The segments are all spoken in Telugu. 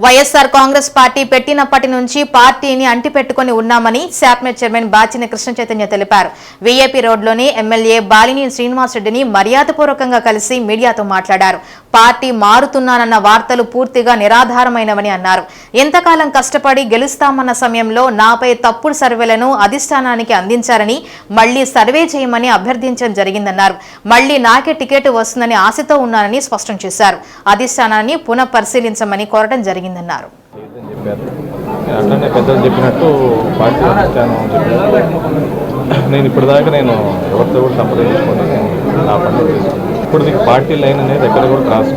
వైఎస్ఆర్ కాంగ్రెస్ పార్టీ పెట్టినప్పటి నుంచి పార్టీని అంటిపెట్టుకుని ఉన్నామని శాప్మెట్ చైర్మన్ బాచిని కృష్ణ చైతన్య తెలిపారు. వీఐపీ రోడ్లోని ఎమ్మెల్యే బాలిని శ్రీనివాసరెడ్డిని మర్యాదపూర్వకంగా కలిసి మీడియాతో మాట్లాడారు. పార్టీ మారుతున్నానన్న వార్తలు పూర్తిగా నిరాధారమైనవని అన్నారు. ఎంతకాలం కష్టపడి గెలుస్తామన్న సమయంలో నాపై తప్పుడు సర్వేలను అధిష్టానానికి అందించారని మళ్లీ సర్వే చేయమని అభ్యర్థించడం జరిగిందన్నారు. మళ్లీ నాకే టికెట్ వస్తుందని ఆశతో ఉన్నానని స్పష్టం చేశారు. అధిష్టానాన్ని పునఃపరిశీలించమని కోరడం జరిగిందన్నారు. అట్లనే పెద్దలు చెప్పినట్టు పార్టీ అధిష్టానం నేను ఇప్పటిదాకా ఎవరితో కూడా సంప్రదించుకొని నా పనులు చేసుకున్నాను. ఇప్పుడు పార్టీ లైన్ అనేది ఎక్కడ కూడా క్రాస్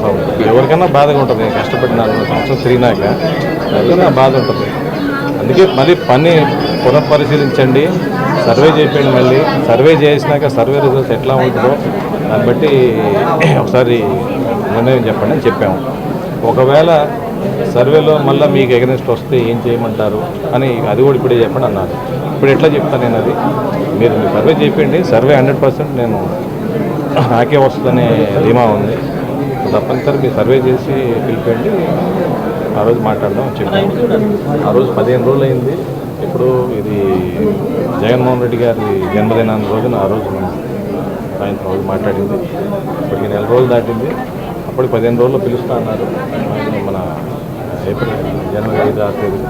అవుతుంది. ఎవరికైనా బాధగా ఉంటుంది. కష్టపడి 4 సంవత్సరం తిరిగినాక ఎవరికైనా బాధ ఉంటుంది. అందుకే మళ్ళీ పని పునఃపరిశీలించండి, సర్వే చేయండి. మళ్ళీ సర్వే చేసినాక సర్వే రిజల్ట్స్ ఎట్లా ఉంటుందో దాన్ని బట్టి ఒకసారి నిర్ణయం చెప్పండి అని చెప్పాము. ఒకవేళ సర్వేలో మళ్ళీ మీకు ఎగరెస్ట్ వస్తే ఏం చేయమంటారు అని అది కూడా ఇప్పుడే చెప్పండి అన్నారు. ఇప్పుడు ఎట్లా చెప్తాను నేను? అది మీరు సర్వే చేయండి. సర్వే 100% నేను నాకే వస్తుందనే ధీమా ఉంది. తప్పనిసరి మీరు సర్వే చేసి పిలిపండి, ఆ రోజు మాట్లాడదాం చెప్పాను. ఆ రోజు 15 రోజులు అయింది. ఇప్పుడు ఇది జగన్మోహన్ రెడ్డి గారి జన్మదినాన్ని రోజున ఆ రోజు సాయంత్రం రోజు మాట్లాడింది. ఇప్పటికి 1 నెల రోజులు దాటింది. అప్పుడు 15 రోజుల్లో పిలుస్తా అన్నారు. మన ఏప్రిల్ జనవరి 5, 6 తేదీన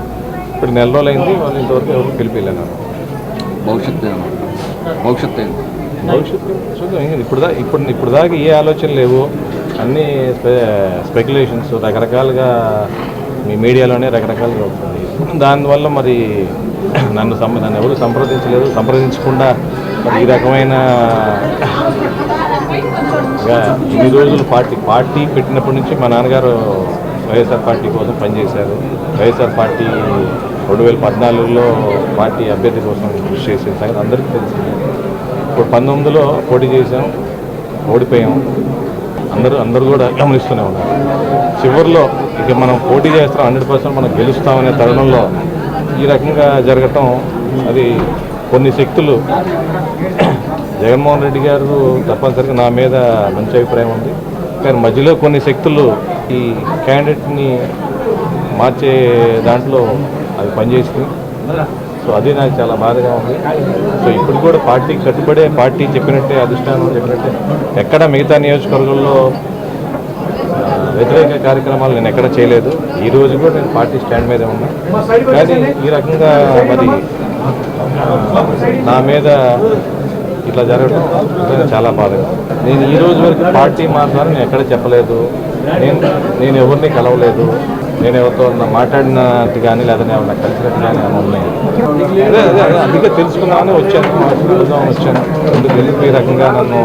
ఇప్పుడు 1 నెల రోజులు అయింది. వాళ్ళు ఇంతవరకు ఎవరు పిలిపిలేను. భవిష్యత్తు చూద్దాం. ఇప్పుడు దాకా ఏ ఆలోచన లేవు. అన్నీ స్పెక్యులేషన్స్ రకరకాలుగా మీ మీడియాలోనే రకరకాలుగా అవుతుంది. దానివల్ల మరి నన్ను ఎవరు సంప్రదించలేదు. సంప్రదించకుండా మరి ఈ రకమైన ఇన్ని రోజులు పార్టీ పెట్టినప్పటి నుంచి మా నాన్నగారు వైఎస్ఆర్ పార్టీ కోసం పనిచేశారు. వైఎస్ఆర్ పార్టీ 2014లో పార్టీ అభ్యర్థి కోసం కృషి చేసిన సంగతి అందరికీ తెలిసింది. ఇప్పుడు 19లో పోటీ చేసాం, ఓడిపోయాం. అందరూ కూడా గమనిస్తూనే ఉన్నారు. చివరిలో ఇక మనం పోటీ చేస్తాం, 100% మనం గెలుస్తామనే తరుణంలో ఈ రకంగా జరగటం అది కొన్ని శక్తులు జగన్మోహన్ రెడ్డి గారు తప్పనిసరిగా నా మీద మంచి అభిప్రాయం ఉంది. కానీ మధ్యలో కొన్ని శక్తులు ఈ క్యాండిడేట్ని మార్చే దాంట్లో అది పనిచేసింది. సో అది నాకు చాలా బాధగా ఉంది. సో ఇప్పుడు కూడా పార్టీకి కట్టుబడే, పార్టీ చెప్పినట్టే, అధిష్టానం చెప్పినట్టే ఎక్కడ మిగతా నియోజకవర్గంలో వ్యతిరేక కార్యక్రమాలు నేను ఎక్కడ చేయలేదు. ఈ రోజు కూడా నేను పార్టీ స్టాండ్ మీదే ఉన్నా. కానీ ఈ రకంగా మరి నా మీద ఇట్లా జరగడం చాలా బాధగా. నేను ఈ రోజు వరకు పార్టీ మాట్లాడాలని నేను ఎక్కడ చెప్పలేదు. నేను ఎవరిని కలవలేదు. నేను ఎవరితో మాట్లాడినట్టు కానీ లేదా ఎవరిని కలిసినట్టు కానీ ఉన్నాయి. అందుకే తెలుసుకుందామని వచ్చాను, మాట్లాడుదామని వచ్చాను. అందుకు వెళ్ళి ఈ రకంగా నన్ను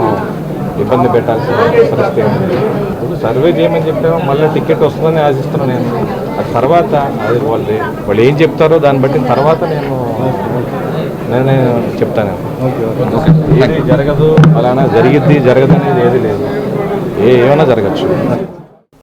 ఇబ్బంది పెట్టాల్సిన పరిస్థితి ఉంది. ఇప్పుడు సర్వే చేయమని చెప్పాము, మళ్ళీ టికెట్ వస్తుందని ఆశిస్తున్నాను నేను. అది తర్వాత అది వాళ్ళు ఏం చెప్తారో దాన్ని బట్టి తర్వాత నేను చెప్తాను. ఏది జరగదు, అలానా జరిగిద్ది జరగదు అనేది ఏది లేదు. ఏమైనా జరగచ్చు.